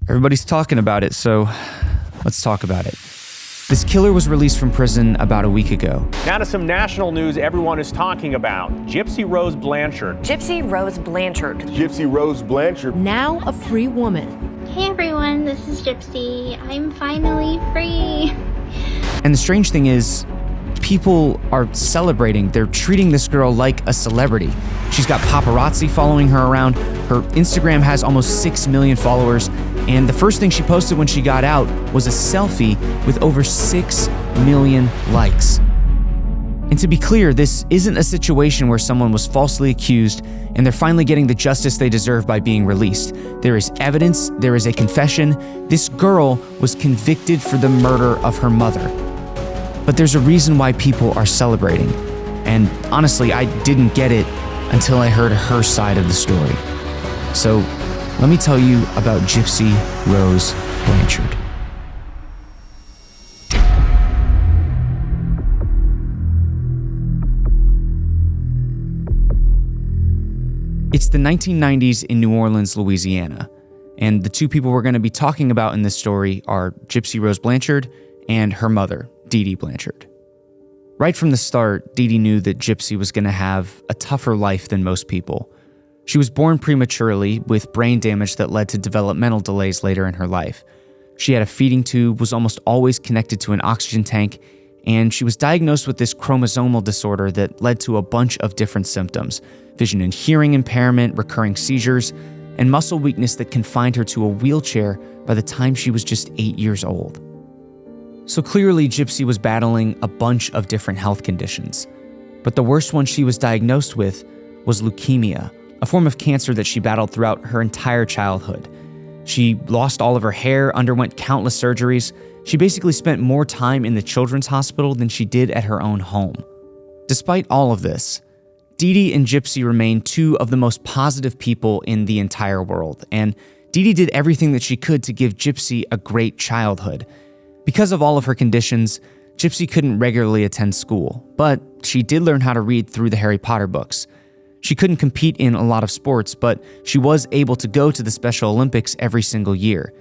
Everybody's talking about it, so let's talk about it. This killer was released from prison about a week ago. Now to some national news everyone is talking about. Gypsy Rose Blanchard. Gypsy Rose Blanchard. Gypsy Rose Blanchard. Now a free woman. Hey everyone, this is Gypsy. I'm finally free. And the strange thing is, people are celebrating. They're treating this girl like a celebrity. She's got paparazzi following her around. Her Instagram has almost 6 million followers. And the first thing she posted when she got out was a selfie with over 6 million likes. And to be clear, this isn't a situation where someone was falsely accused and they're finally getting the justice they deserve by being released. There is evidence, there is a confession. This girl was convicted for the murder of her mother. But there's a reason why people are celebrating. And honestly, I didn't get it until I heard her side of the story. So let me tell you about Gypsy Rose Blanchard. It's the 1990s in New Orleans, Louisiana, and the two people we're going to be talking about in this story are Gypsy Rose Blanchard and her mother, Dee Dee Blanchard. Right from the start, Dee Dee knew that Gypsy was going to have a tougher life than most people. She was born prematurely with brain damage that led to developmental delays later in her life. She had a feeding tube, was almost always connected to an oxygen tank, and she was diagnosed with this chromosomal disorder that led to a bunch of different symptoms: vision and hearing impairment, recurring seizures, and muscle weakness that confined her to a wheelchair by the time she was just 8 years old. So clearly, Gypsy was battling a bunch of different health conditions. But the worst one she was diagnosed with was leukemia, a form of cancer that she battled throughout her entire childhood. She lost all of her hair, underwent countless surgeries. She basically spent more time in the children's hospital than she did at her own home. Despite all of this, Dee Dee and Gypsy remain two of the most positive people in the entire world, and Dee Dee did everything that she could to give Gypsy a great childhood. Because of all of her conditions, Gypsy couldn't regularly attend school, but she did learn how to read through the Harry Potter books. She couldn't compete in a lot of sports, but she was able to go to the Special Olympics every single year.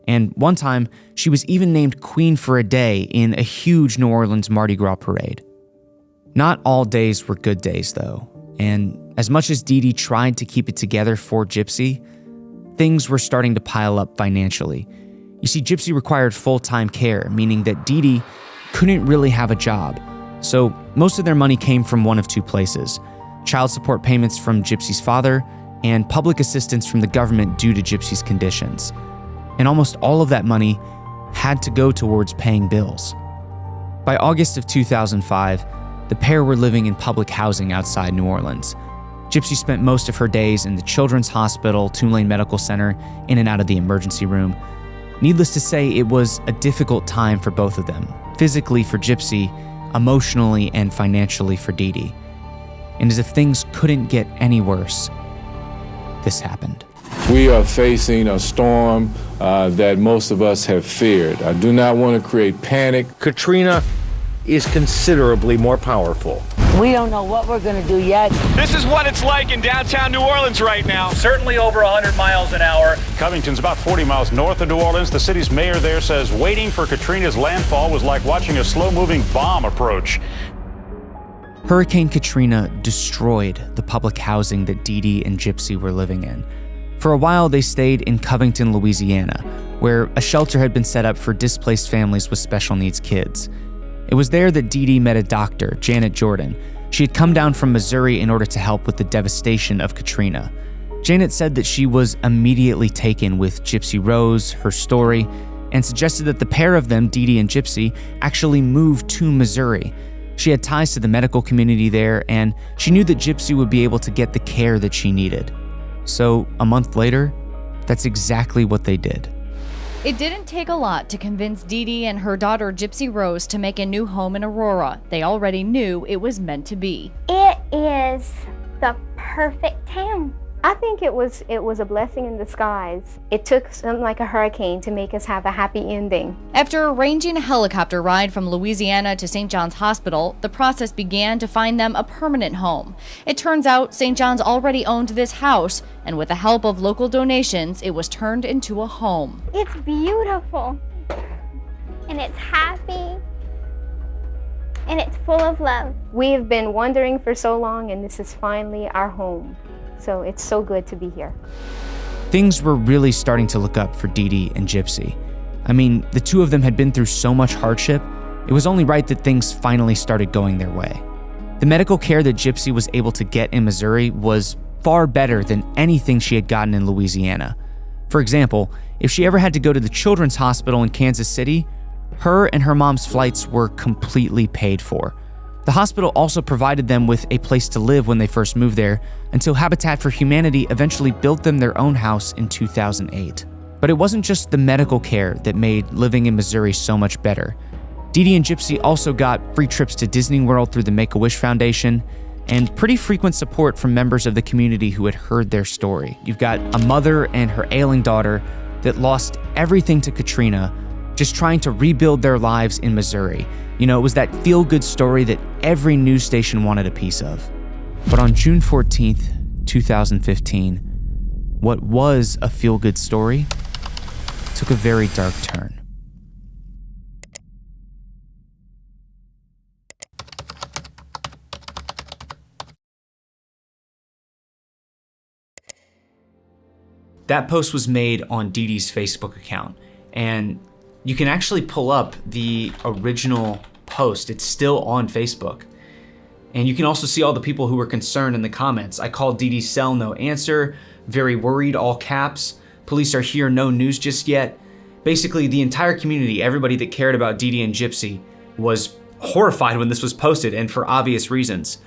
And one time, she was even named Queen for a day in a huge New Orleans Mardi Gras parade. Not all days were good days, though, and as much as Dee Dee tried to keep it together for Gypsy, things were starting to pile up financially. You see, Gypsy required full-time care, meaning that Dee Dee couldn't really have a job. So most of their money came from one of two places: child support payments from Gypsy's father and public assistance from the government due to Gypsy's conditions. And almost all of that money had to go towards paying bills. By August of 2005, the pair were living in public housing outside New Orleans. Gypsy spent most of her days in the Children's Hospital, Tulane Medical Center, in and out of the emergency room. Needless to say, it was a difficult time for both of them, physically for Gypsy, emotionally and financially for Dee Dee. And as if things couldn't get any worse, this happened. We are facing a storm that most of us have feared. I do not want to create panic. Katrina is considerably more powerful. We don't know what we're going to do yet. This is what it's like in downtown New Orleans right now. Certainly over 100 miles an hour. Covington's about 40 miles north of New Orleans. The city's mayor there says waiting for Katrina's landfall was like watching a slow-moving bomb approach. Hurricane Katrina destroyed the public housing that Dee Dee and Gypsy were living in. For a while, they stayed in Covington, Louisiana, where a shelter had been set up for displaced families with special needs kids. It was there that Dee Dee met a doctor, Janet Jordan. She had come down from Missouri in order to help with the devastation of Katrina. Janet said that she was immediately taken with Gypsy Rose, her story, and suggested that the pair of them, Dee Dee and Gypsy, actually move to Missouri. She had ties to the medical community there, and she knew that Gypsy would be able to get the care that she needed. So, a month later, that's exactly what they did. It didn't take a lot to convince Dee Dee and her daughter Gypsy Rose to make a new home in Aurora. They already knew it was meant to be. It is the perfect town. I think it was a blessing in disguise. It took something like a hurricane to make us have a happy ending. After arranging a helicopter ride from Louisiana to St. John's Hospital, the process began to find them a permanent home. It turns out St. John's already owned this house, and with the help of local donations, it was turned into a home. It's beautiful, and it's happy, and it's full of love. We've been wondering for so long, and this is finally our home. So it's so good to be here. Things were really starting to look up for Dee Dee and Gypsy. I mean, the two of them had been through so much hardship, it was only right that things finally started going their way. The medical care that Gypsy was able to get in Missouri was far better than anything she had gotten in Louisiana. For example, if she ever had to go to the Children's Hospital in Kansas City, her and her mom's flights were completely paid for. The hospital also provided them with a place to live when they first moved there, until Habitat for Humanity eventually built them their own house in 2008. But it wasn't just the medical care that made living in Missouri so much better. Dee Dee and Gypsy also got free trips to Disney World through the Make-A-Wish Foundation, and pretty frequent support from members of the community who had heard their story. You've got a mother and her ailing daughter that lost everything to Katrina, just trying to rebuild their lives in Missouri. You know, it was that feel-good story that every news station wanted a piece of. But on June 14th, 2015, what was a feel-good story took a very dark turn. That post was made on Dee Dee's Facebook account, and you can actually pull up the original post. It's still on Facebook. And you can also see all the people who were concerned in the comments. I called Dee Dee's cell, no answer. Very worried, all caps. Police are here, no news just yet. Basically, the entire community, everybody that cared about Dee Dee and Gypsy, was horrified when this was posted, and for obvious reasons.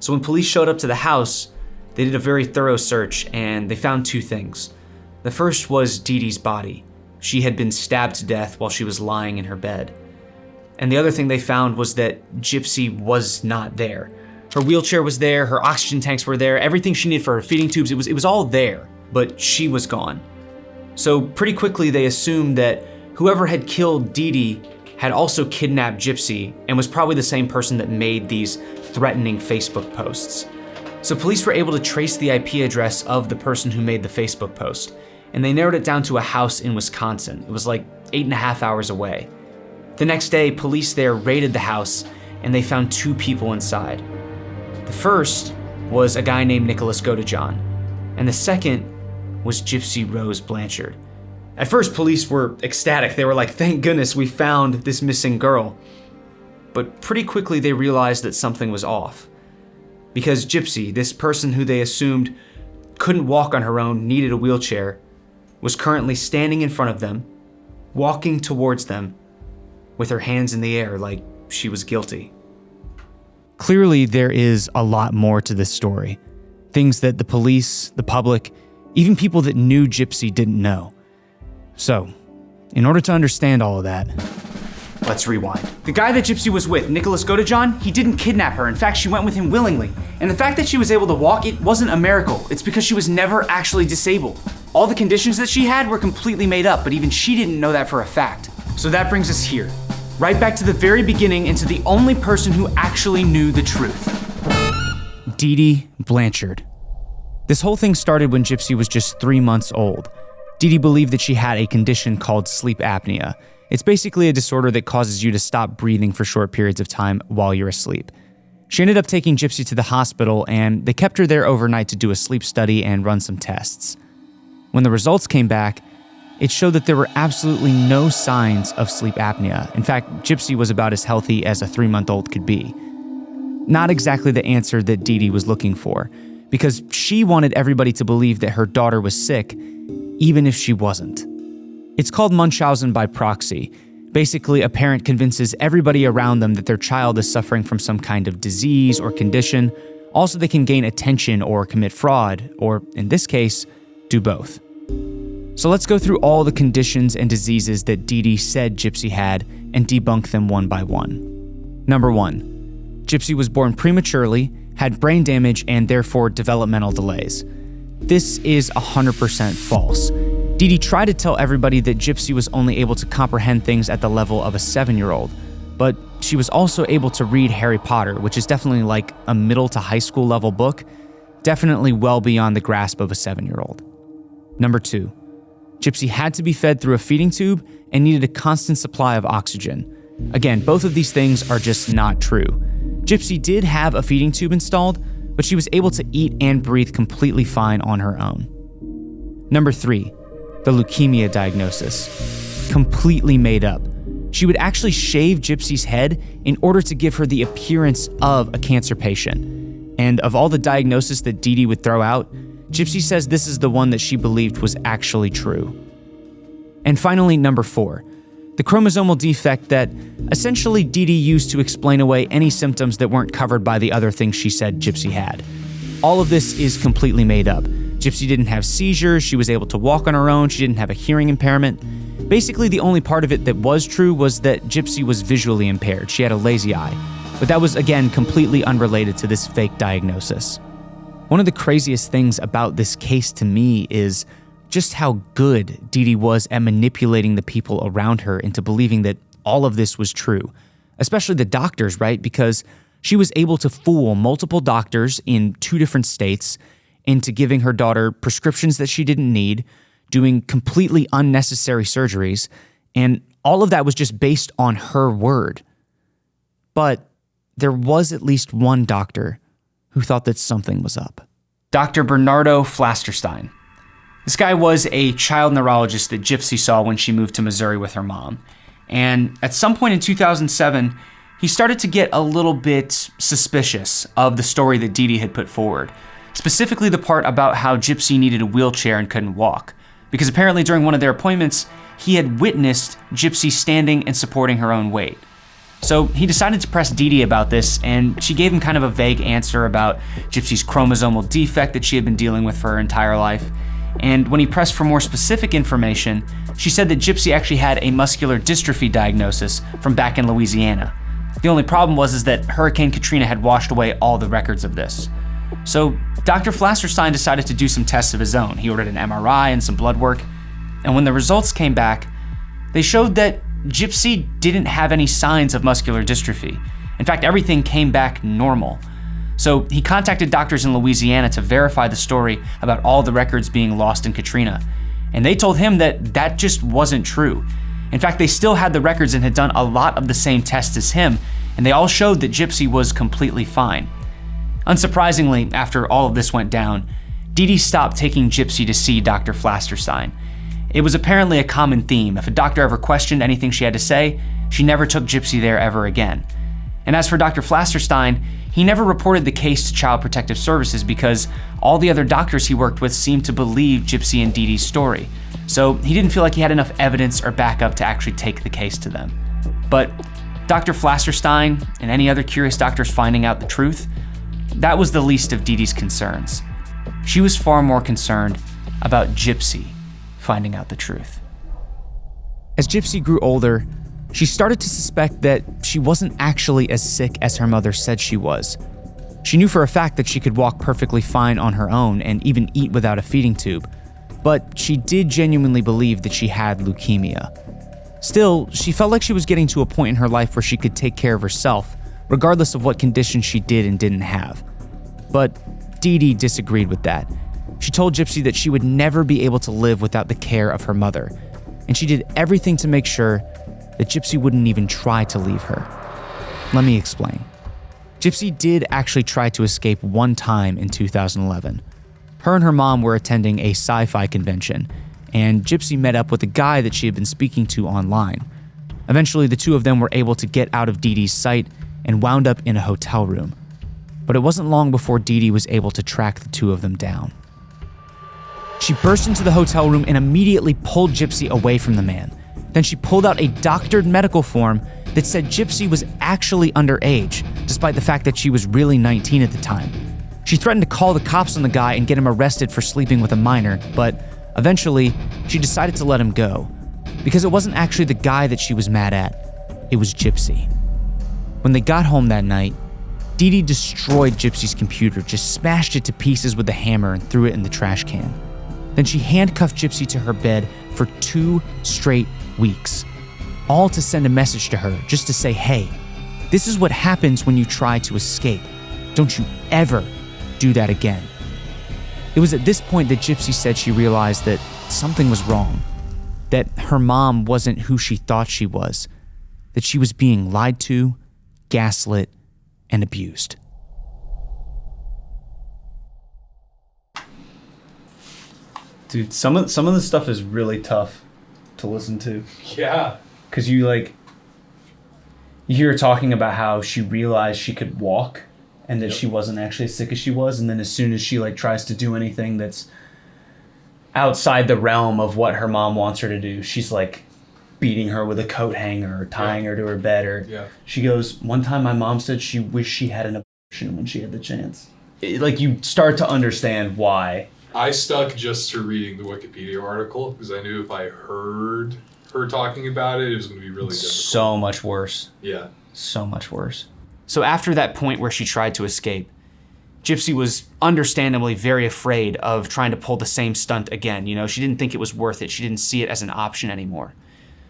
So when police showed up to the house, they did a very thorough search, and they found two things. The first was Dee Dee's body. She had been stabbed to death while she was lying in her bed. And the other thing they found was that Gypsy was not there. Her wheelchair was there, her oxygen tanks were there, everything she needed for her feeding tubes, it was all there, but she was gone. So pretty quickly they assumed that whoever had killed Dee Dee had also kidnapped Gypsy and was probably the same person that made these threatening Facebook posts. So police were able to trace the IP address of the person who made the Facebook post, and they narrowed it down to a house in Wisconsin. It was like 8.5 hours away. The next day, police there raided the house, and they found two people inside. The first was a guy named Nicholas Godejohn, and the second was Gypsy Rose Blanchard. At first, police were ecstatic. They were like, thank goodness we found this missing girl. But pretty quickly they realized that something was off. Because Gypsy, this person who they assumed couldn't walk on her own, needed a wheelchair, was currently standing in front of them, walking towards them, with her hands in the air like she was guilty. Clearly, there is a lot more to this story. Things that the police, the public, even people that knew Gypsy didn't know. So, in order to understand all of that, let's rewind. The guy that Gypsy was with, Nicholas Godejohn, he didn't kidnap her. In fact, she went with him willingly. And the fact that she was able to walk, it wasn't a miracle. It's because she was never actually disabled. All the conditions that she had were completely made up, but even she didn't know that for a fact. So that brings us here, right back to the very beginning and to the only person who actually knew the truth. Dee Dee Blanchard. This whole thing started when Gypsy was just 3 months old. Dee Dee believed that she had a condition called sleep apnea. It's basically a disorder that causes you to stop breathing for short periods of time while you're asleep. She ended up taking Gypsy to the hospital, and they kept her there overnight to do a sleep study and run some tests. When the results came back, it showed that there were absolutely no signs of sleep apnea. In fact, Gypsy was about as healthy as a 3-month-old could be. Not exactly the answer that Dee Dee was looking for, because she wanted everybody to believe that her daughter was sick, even if she wasn't. It's called Munchausen by proxy. Basically, a parent convinces everybody around them that their child is suffering from some kind of disease or condition. Also, they can gain attention or commit fraud, or in this case, do both. So let's go through all the conditions and diseases that Dee Dee said Gypsy had and debunk them one by one. Number 1, Gypsy was born prematurely, had brain damage, and therefore developmental delays. This is 100% false. Dee Dee tried to tell everybody that Gypsy was only able to comprehend things at the level of a 7-year-old, but she was also able to read Harry Potter, which is definitely like a middle to high school level book, definitely well beyond the grasp of a 7-year-old. Number 2, Gypsy had to be fed through a feeding tube and needed a constant supply of oxygen. Again, both of these things are just not true. Gypsy did have a feeding tube installed, but she was able to eat and breathe completely fine on her own. Number 3, the leukemia diagnosis. Completely made up. She would actually shave Gypsy's head in order to give her the appearance of a cancer patient. And of all the diagnoses that Dee Dee would throw out, Gypsy says this is the one that she believed was actually true. And finally, number 4, the chromosomal defect that essentially Dee Dee used to explain away any symptoms that weren't covered by the other things she said Gypsy had. All of this is completely made up. Gypsy didn't have seizures, she was able to walk on her own, she didn't have a hearing impairment. Basically, the only part of it that was true was that Gypsy was visually impaired. She had a lazy eye. But that was, again, completely unrelated to this fake diagnosis. One of the craziest things about this case to me is just how good Dee Dee was at manipulating the people around her into believing that all of this was true, especially the doctors, right? Because she was able to fool multiple doctors in 2 different states into giving her daughter prescriptions that she didn't need, doing completely unnecessary surgeries, and all of that was just based on her word. But there was at least one doctor who thought that something was up. Dr. Bernardo Flasterstein. This guy was a child neurologist that Gypsy saw when she moved to Missouri with her mom. And at some point in 2007, he started to get a little bit suspicious of the story that Dee Dee had put forward. Specifically the part about how Gypsy needed a wheelchair and couldn't walk. Because apparently during one of their appointments, he had witnessed Gypsy standing and supporting her own weight. So he decided to press Dee Dee about this, and she gave him kind of a vague answer about Gypsy's chromosomal defect that she had been dealing with for her entire life. And when he pressed for more specific information, she said that Gypsy actually had a muscular dystrophy diagnosis from back in Louisiana. The only problem was that Hurricane Katrina had washed away all the records of this. So Dr. Flasterstein decided to do some tests of his own. He ordered an MRI and some blood work. And when the results came back, they showed that Gypsy didn't have any signs of muscular dystrophy. In fact, everything came back normal. So he contacted doctors in Louisiana to verify the story about all the records being lost in Katrina. And they told him that that just wasn't true. In fact, they still had the records and had done a lot of the same tests as him, and they all showed that Gypsy was completely fine. Unsurprisingly, after all of this went down, Dee Dee stopped taking Gypsy to see Dr. Flasterstein. It was apparently a common theme. If a doctor ever questioned anything she had to say, she never took Gypsy there ever again. And as for Dr. Flasterstein, he never reported the case to Child Protective Services because all the other doctors he worked with seemed to believe Gypsy and Dee Dee's story. So he didn't feel like he had enough evidence or backup to actually take the case to them. But Dr. Flasterstein and any other curious doctors finding out the truth, that was the least of Dee Dee's concerns. She was far more concerned about Gypsy finding out the truth. As Gypsy grew older, she started to suspect that she wasn't actually as sick as her mother said she was. She knew for a fact that she could walk perfectly fine on her own and even eat without a feeding tube, but she did genuinely believe that she had leukemia. Still, she felt like she was getting to a point in her life where she could take care of herself, regardless of what conditions she did and didn't have. But Dee Dee disagreed with that. She told Gypsy that she would never be able to live without the care of her mother, and she did everything to make sure that Gypsy wouldn't even try to leave her. Let me explain. Gypsy did actually try to escape one time in 2011. Her and her mom were attending a sci-fi convention, and Gypsy met up with a guy that she had been speaking to online. Eventually, the two of them were able to get out of Dee Dee's sight and wound up in a hotel room. But it wasn't long before Dee Dee was able to track the two of them down. She burst into the hotel room and immediately pulled Gypsy away from the man. Then she pulled out a doctored medical form that said Gypsy was actually underage, despite the fact that she was really 19 at the time. She threatened to call the cops on the guy and get him arrested for sleeping with a minor, but eventually, she decided to let him go, because it wasn't actually the guy that she was mad at, it was Gypsy. When they got home that night, Dee Dee destroyed Gypsy's computer, just smashed it to pieces with a hammer and threw it in the trash can. Then she handcuffed Gypsy to her bed for 2 straight weeks, all to send a message to her, just to say, hey, this is what happens when you try to escape. Don't you ever do that again. It was at this point that Gypsy said she realized that something was wrong, that her mom wasn't who she thought she was, that she was being lied to, gaslit, and abused. Dude, some of the stuff is really tough to listen to. Yeah. Because you hear her talking about how she realized she could walk and that she wasn't actually as sick as she was, and then as soon as she tries to do anything that's outside the realm of what her mom wants her to do, she's beating her with a coat hanger or tying her to her bed. Or she goes, one time my mom said she wished she had an abortion when she had the chance. You start to understand why. I stuck just to reading the Wikipedia article because I knew if I heard her talking about it, it was going to be really difficult. So much worse. Yeah. So much worse. So after that point where she tried to escape, Gypsy was understandably very afraid of trying to pull the same stunt again. She didn't think it was worth it. She didn't see it as an option anymore.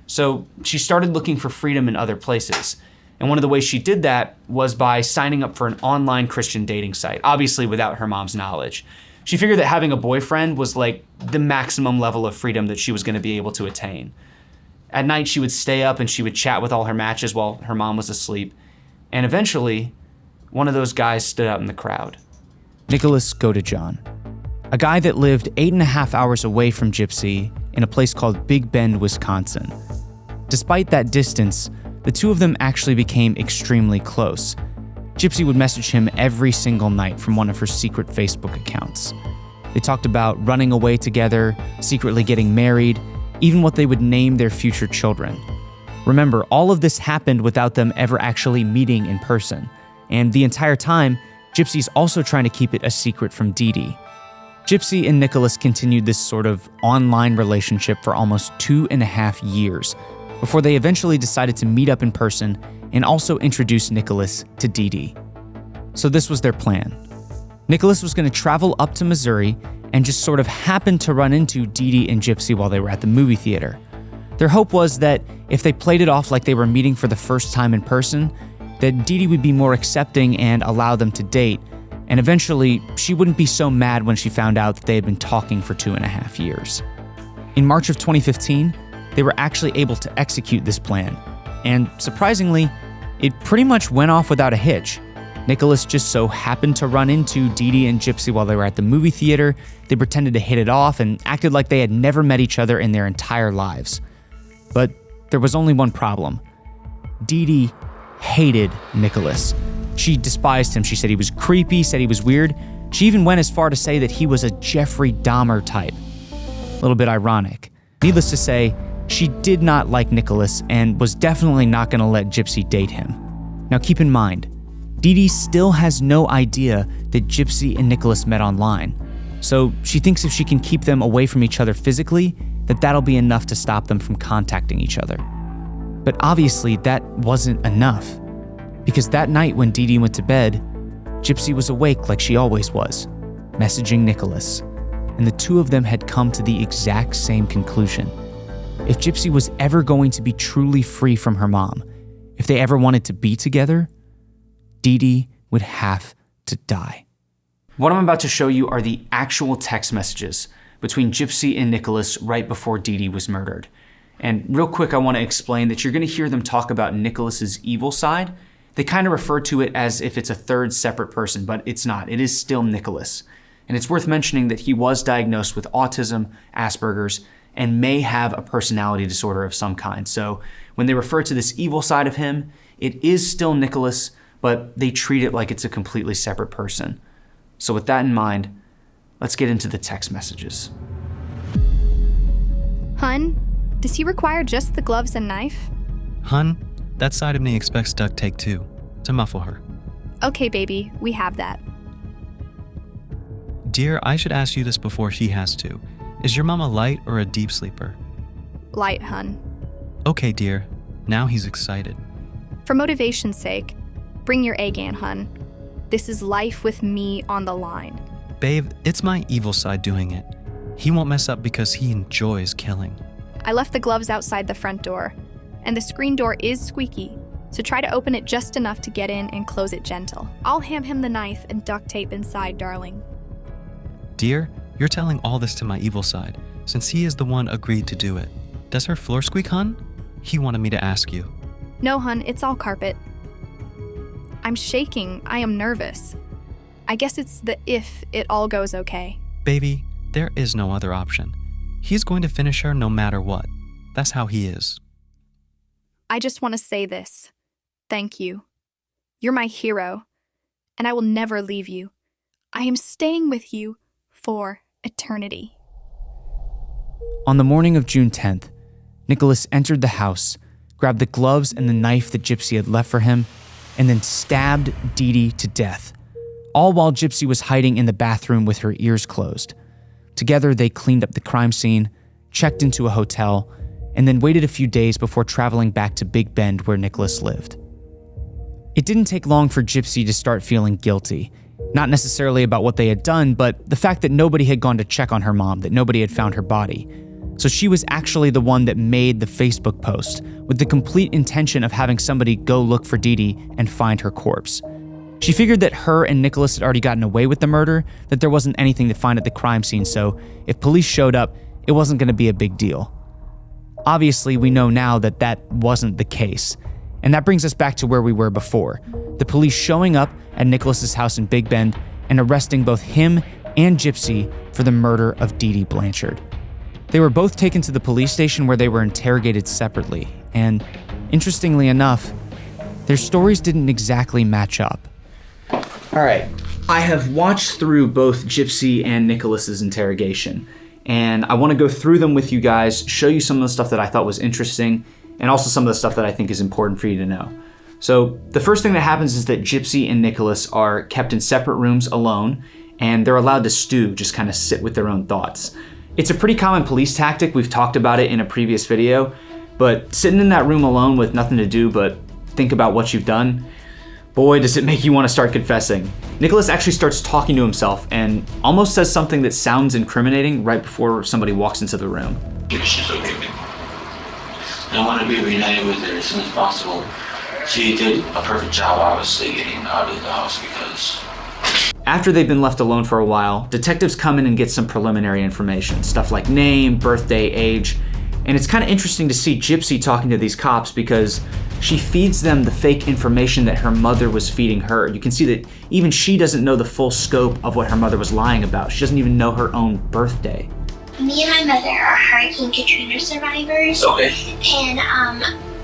So she started looking for freedom in other places. And one of the ways she did that was by signing up for an online Christian dating site, obviously without her mom's knowledge. She figured that having a boyfriend was the maximum level of freedom that she was going to be able to attain. At night, she would stay up and she would chat with all her matches while her mom was asleep. And eventually, one of those guys stood out in the crowd. Nicholas Godejohn, a guy that lived 8.5 hours away from Gypsy in a place called Big Bend, Wisconsin. Despite that distance, the two of them actually became extremely close. Gypsy would message him every single night from one of her secret Facebook accounts. They talked about running away together, secretly getting married, even what they would name their future children. Remember, all of this happened without them ever actually meeting in person. And the entire time, Gypsy's also trying to keep it a secret from Dee Dee. Gypsy and Nicholas continued this sort of online relationship for almost 2.5 years, before they eventually decided to meet up in person and also introduce Nicholas to Dee Dee. So this was their plan. Nicholas was going to travel up to Missouri and just sort of happen to run into Dee Dee and Gypsy while they were at the movie theater. Their hope was that if they played it off like they were meeting for the first time in person, that Dee Dee would be more accepting and allow them to date, and eventually she wouldn't be so mad when she found out that they had been talking for 2.5 years. In March of 2015, they were actually able to execute this plan, and surprisingly, it pretty much went off without a hitch. Nicholas just so happened to run into Dee Dee and Gypsy while they were at the movie theater. They pretended to hit it off and acted like they had never met each other in their entire lives. But there was only one problem. Dee Dee hated Nicholas. She despised him. She said he was creepy, said he was weird. She even went as far to say that he was a Jeffrey Dahmer type. A little bit ironic. Needless to say, she did not like Nicholas and was definitely not going to let Gypsy date him. Now keep in mind, Dee Dee still has no idea that Gypsy and Nicholas met online. So she thinks if she can keep them away from each other physically, that'll be enough to stop them from contacting each other. But obviously that wasn't enough, because that night when Dee Dee went to bed, Gypsy was awake like she always was, messaging Nicholas, and the two of them had come to the exact same conclusion. If Gypsy was ever going to be truly free from her mom, if they ever wanted to be together, Dee Dee would have to die. What I'm about to show you are the actual text messages between Gypsy and Nicholas right before Dee Dee was murdered. And real quick, I want to explain that you're going to hear them talk about Nicholas's evil side. They kind of refer to it as if it's a third separate person, but it's not. It is still Nicholas. And it's worth mentioning that he was diagnosed with autism, Asperger's, and may have a personality disorder of some kind. So when they refer to this evil side of him, it is still Nicholas, but they treat it like it's a completely separate person. So with that in mind, let's get into the text messages. Hun, does he require just the gloves and knife? Hun, that side of me expects duct tape too, to muffle her. Okay, baby, we have that. Dear, I should ask you this before she has to. Is your mom a light or a deep sleeper? Light, hun. Okay, dear. Now he's excited. For motivation's sake, bring your A-GAN, hun. This is life with me on the line. Babe, it's my evil side doing it. He won't mess up because he enjoys killing. I left the gloves outside the front door, and the screen door is squeaky, so try to open it just enough to get in and close it gentle. I'll ham him the knife and duct tape inside, darling. Dear, you're telling all this to my evil side, since he is the one agreed to do it. Does her floor squeak, hun? He wanted me to ask you. No, hun, it's all carpet. I'm shaking. I am nervous. I guess it's the if it all goes okay. Baby, there is no other option. He's going to finish her no matter what. That's how he is. I just want to say this. Thank you. You're my hero, and I will never leave you. I am staying with you for eternity. On the morning of June 10th, Nicholas entered the house, grabbed the gloves and the knife that Gypsy had left for him, and then stabbed Dee Dee to death, all while Gypsy was hiding in the bathroom with her ears closed. Together, they cleaned up the crime scene, checked into a hotel, and then waited a few days before traveling back to Big Bend where Nicholas lived. It didn't take long for Gypsy to start feeling guilty, not necessarily about what they had done, but the fact that nobody had gone to check on her mom, that nobody had found her body. So she was actually the one that made the Facebook post with the complete intention of having somebody go look for Dee Dee and find her corpse. She figured that her and Nicholas had already gotten away with the murder, that there wasn't anything to find at the crime scene, so if police showed up, it wasn't going to be a big deal. Obviously, we know now that that wasn't the case, and that brings us back to where we were before, the police showing up at Nicholas's house in Big Bend and arresting both him and Gypsy for the murder of Dee Dee Blanchard. They were both taken to the police station where they were interrogated separately, and interestingly enough, their stories didn't exactly match up. All right, I have watched through both Gypsy and Nicholas's interrogation, and I want to go through them with you guys, show you some of the stuff that I thought was interesting, and also some of the stuff that I think is important for you to know. So the first thing that happens is that Gypsy and Nicholas are kept in separate rooms alone, and they're allowed to stew, just kind of sit with their own thoughts. It's a pretty common police tactic. We've talked about it in a previous video, but sitting in that room alone with nothing to do but think about what you've done, boy, does it make you want to start confessing. Nicholas actually starts talking to himself and almost says something that sounds incriminating right before somebody walks into the room. She's okay. I want to be reunited with her as soon as possible. She did a perfect job, obviously, getting out of the house because... After they've been left alone for a while, detectives come in and get some preliminary information, stuff like name, birthday, age, and it's kind of interesting to see Gypsy talking to these cops because she feeds them the fake information that her mother was feeding her. You can see that even she doesn't know the full scope of what her mother was lying about. She doesn't even know her own birthday. Me and my mother are Hurricane Katrina survivors. Okay. And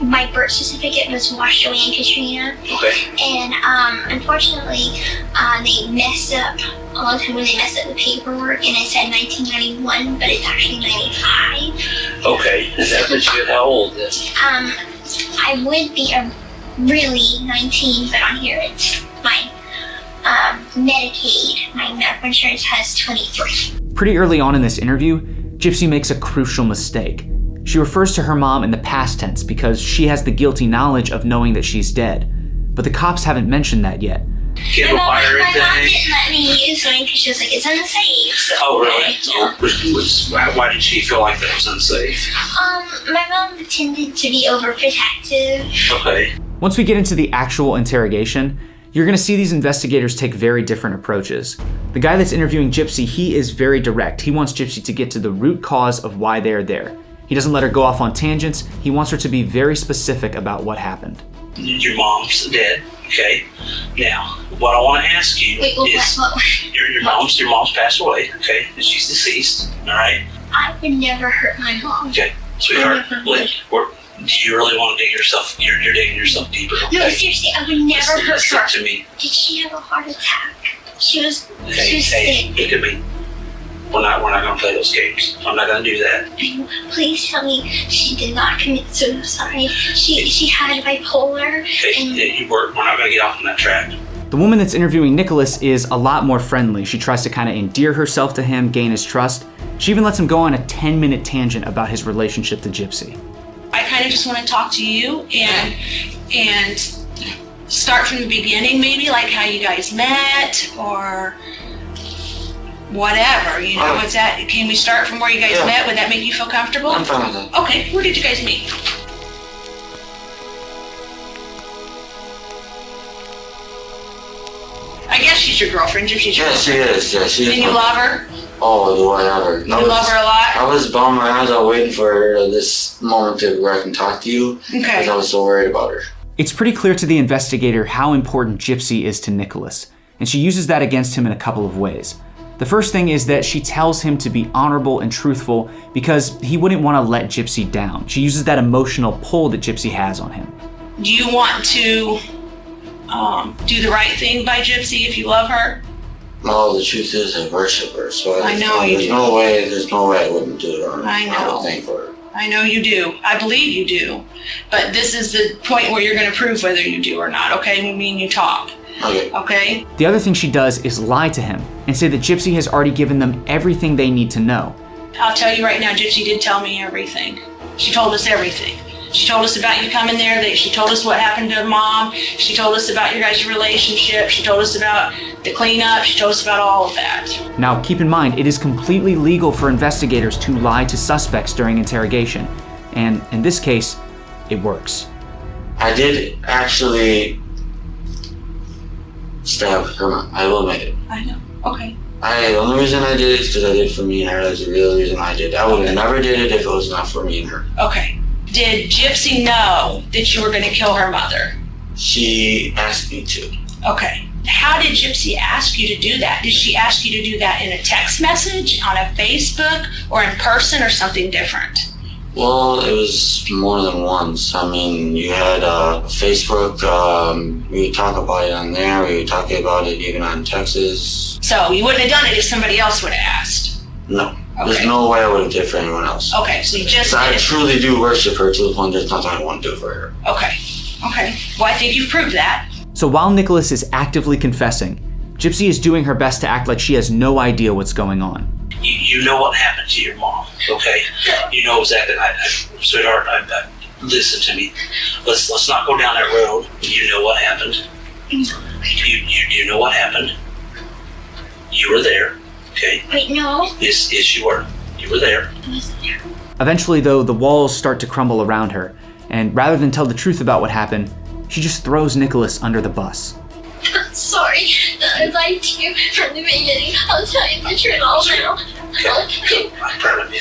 my birth certificate was washed away in Katrina. Okay. And unfortunately, they messed up a long time ago. They messed up the paperwork, and it said 1991, but it's actually 95. Okay. Is that what you? How old then? I would be really 19, but on here it's my Medicaid. My medical insurance has 23. Pretty early on in this interview, Gypsy makes a crucial mistake. She refers to her mom in the past tense because she has the guilty knowledge of knowing that she's dead. But the cops haven't mentioned that yet. My mom didn't let me use mine because she was like, it's unsafe. So, oh, really? Yeah. Why did she feel like that was unsafe? My mom tended to be overprotective. Okay. Once we get into the actual interrogation, you're going to see these investigators take very different approaches. The guy that's interviewing Gypsy, he is very direct. He wants Gypsy to get to the root cause of why they're there. He doesn't let her go off on tangents. He wants her to be very specific about what happened. Your mom's dead, okay? Now, what I want to ask you is, your mom's passed away, okay? And she's deceased, all right? I would never hurt my mom. Okay, sweetheart, do you really want to dig yourself? You're digging yourself deeper. Okay? No, seriously, I would never hurt her. Listen to me. Did she have a heart attack? She was Hey, sick. look at me. We're not gonna play those games. I'm not gonna do that. Please tell me she did not commit suicide. She had bipolar. Hey, we're not gonna get off on that track. The woman that's interviewing Nicholas is a lot more friendly. She tries to kind of endear herself to him, gain his trust. She even lets him go on a 10-minute tangent about his relationship to Gypsy. I kind of just want to talk to you and start from the beginning, maybe, like how you guys met, or whatever, you know, is that, can we start from where you guys met? Would that make you feel comfortable? I'm fine with that. Okay, where did you guys meet? I guess she's your girlfriend, if she's your girlfriend. Yeah, she is. Yeah, she is. And you love her? Oh, do I ever? You love her a lot? I was bummed my eyes out waiting for this moment where I can talk to you. Okay. Because I was so worried about her. It's pretty clear to the investigator how important Gypsy is to Nicholas, and she uses that against him in a couple of ways. The first thing is that she tells him to be honorable and truthful because he wouldn't want to let Gypsy down. She uses that emotional pull that Gypsy has on him. Do you want to do the right thing by Gypsy if you love her? No, the truth is I worship her, so I know you there's do. There's no way I wouldn't do it on her. I know. I would thank for her. I know you do. I believe you do. But this is the point where you're going to prove whether you do or not, okay? Me and you talk. Okay. Okay? The other thing she does is lie to him and say that Gypsy has already given them everything they need to know. I'll tell you right now, Gypsy did tell me everything. She told us everything. She told us about you coming there. She told us what happened to Mom. She told us about your guys' relationship. She told us about the cleanup. She told us about all of that. Now, keep in mind, it is completely legal for investigators to lie to suspects during interrogation. And in this case, it works. I did actually stab her mom. I will admit it. I know. Okay. The only reason I did it is because I did it for me and her. That's the real reason I did it. I would have never did it if it was not for me and her. Okay. Did Gypsy know that you were going to kill her mother? She asked me to. Okay. How did Gypsy ask you to do that? Did she ask you to do that in a text message, on a Facebook, or in person, or something different? Well, it was more than once. I mean, you had Facebook, we would talk about it on there, we would talk about it even on Texas. So you wouldn't have done it if somebody else would have asked? No. Okay. There's no way I would have did it for anyone else. Okay, so you just I did it. truly do worship her to the point there's nothing I want to do for her. Okay. Okay. Well, I think you've proved that. So while Nicholas is actively confessing, Gypsy is doing her best to act like she has no idea what's going on. You know what happened to your mom, okay? You know exactly. Sweetheart, listen to me. Let's not go down that road. You know what happened. You know what happened. You were there, okay? Wait, no. Yes, you were. You were there. I wasn't there. Eventually, though, the walls start to crumble around her, and rather than tell the truth about what happened, she just throws Nicholas under the bus. I'm sorry that I lied to you from the beginning. I'll tell you the truth all now. Okay, I'm proud of you.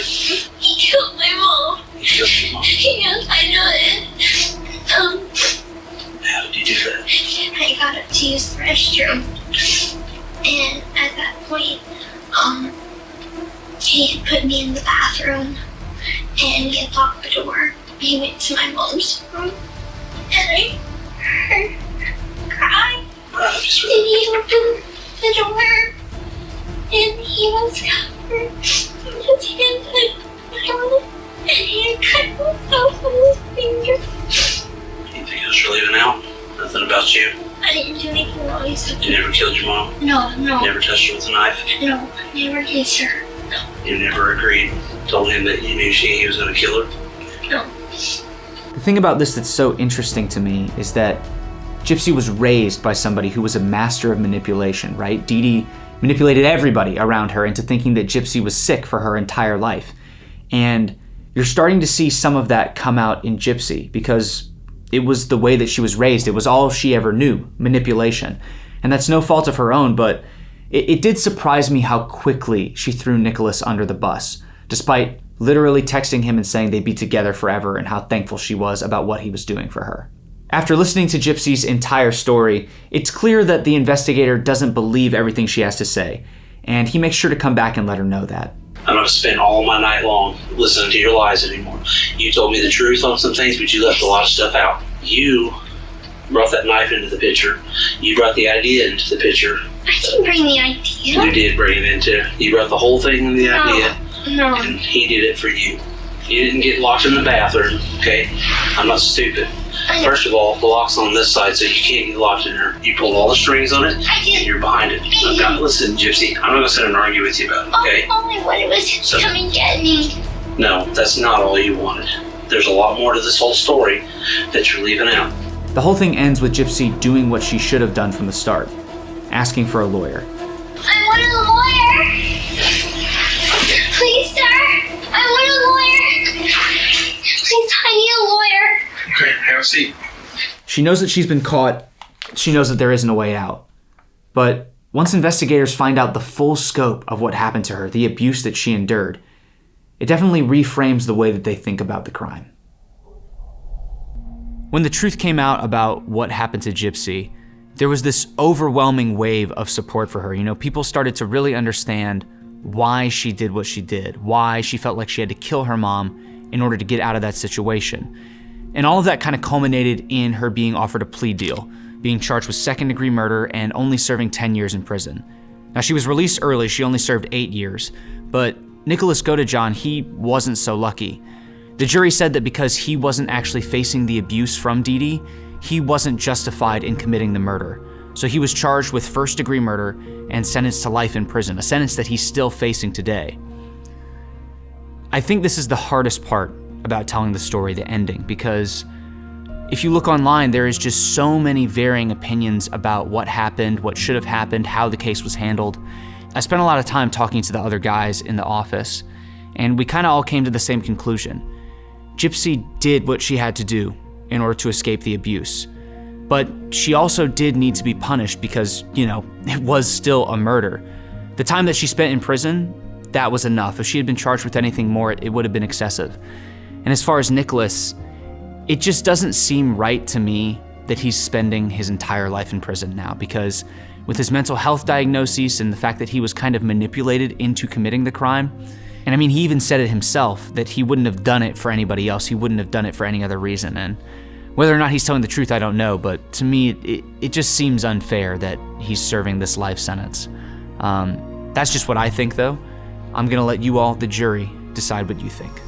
He killed my mom. You killed your mom. Yes, I know it. How did you do that? I got up to use the restroom, and at that point, he had put me in the bathroom, and he had locked the door. He went to my mom's room, and I heard her cry. And he opened the door, and he was covered in his hands and blood, and he had cut himself with his finger. You think I was leaving out? Nothing about you? I didn't do anything wrong. You never killed your mom? No. Never touched her with a knife? No, never kissed her. You never agreed, told him that you knew he was going to kill her? No. The thing about this that's so interesting to me is that Gypsy was raised by somebody who was a master of manipulation, right? Dee Dee manipulated everybody around her into thinking that Gypsy was sick for her entire life. And you're starting to see some of that come out in Gypsy because it was the way that she was raised. It was all she ever knew, manipulation. And that's no fault of her own, but it did surprise me how quickly she threw Nicholas under the bus, despite literally texting him and saying they'd be together forever and how thankful she was about what he was doing for her. After listening to Gypsy's entire story, it's clear that the investigator doesn't believe everything she has to say, and he makes sure to come back and let her know that. I'm going to spend all my night long listening to your lies anymore. You told me the truth on some things, but you left a lot of stuff out. You brought that knife into the picture. You brought the idea into the picture. I didn't bring the idea. You did bring it into. You brought the whole thing in the idea. No. And he did it for you. You didn't get locked in the bathroom, okay? I'm not stupid. First of all, the lock's on this side, so you can't get locked in her. You pulled all the strings on it, and you're behind it. Now, listen, Gypsy, I'm not going to sit and argue with you about it, okay? All I wanted was him to come and get me. No, that's not all you wanted. There's a lot more to this whole story that you're leaving out. The whole thing ends with Gypsy doing what she should have done from the start, asking for a lawyer. I want a lawyer! Please, sir! I want a lawyer! Please, I need a lawyer! Okay, have a seat. She knows that she's been caught. She knows that there isn't a way out. But once investigators find out the full scope of what happened to her, the abuse that she endured, it definitely reframes the way that they think about the crime. When the truth came out about what happened to Gypsy, there was this overwhelming wave of support for her. You know, people started to really understand why she did what she did, why she felt like she had to kill her mom in order to get out of that situation. And all of that kind of culminated in her being offered a plea deal, being charged with second-degree murder and only serving 10 years in prison. Now, she was released early. She only served 8 years. But Nicholas Godejohn, he wasn't so lucky. The jury said that because he wasn't actually facing the abuse from Dee Dee, he wasn't justified in committing the murder. So he was charged with first-degree murder and sentenced to life in prison, a sentence that he's still facing today. I think this is the hardest part about telling the story, the ending, because if you look online, there is just so many varying opinions about what happened, what should have happened, how the case was handled. I spent a lot of time talking to the other guys in the office, and we kind of all came to the same conclusion. Gypsy did what she had to do in order to escape the abuse. But she also did need to be punished because, you know, it was still a murder. The time that she spent in prison, that was enough. If she had been charged with anything more, it would have been excessive. And as far as Nicholas, it just doesn't seem right to me that he's spending his entire life in prison now, because with his mental health diagnoses and the fact that he was kind of manipulated into committing the crime, and I mean, he even said it himself, that he wouldn't have done it for anybody else. He wouldn't have done it for any other reason. And whether or not he's telling the truth, I don't know. But to me, it just seems unfair that he's serving this life sentence. That's just what I think, though. I'm going to let you all, the jury, decide what you think.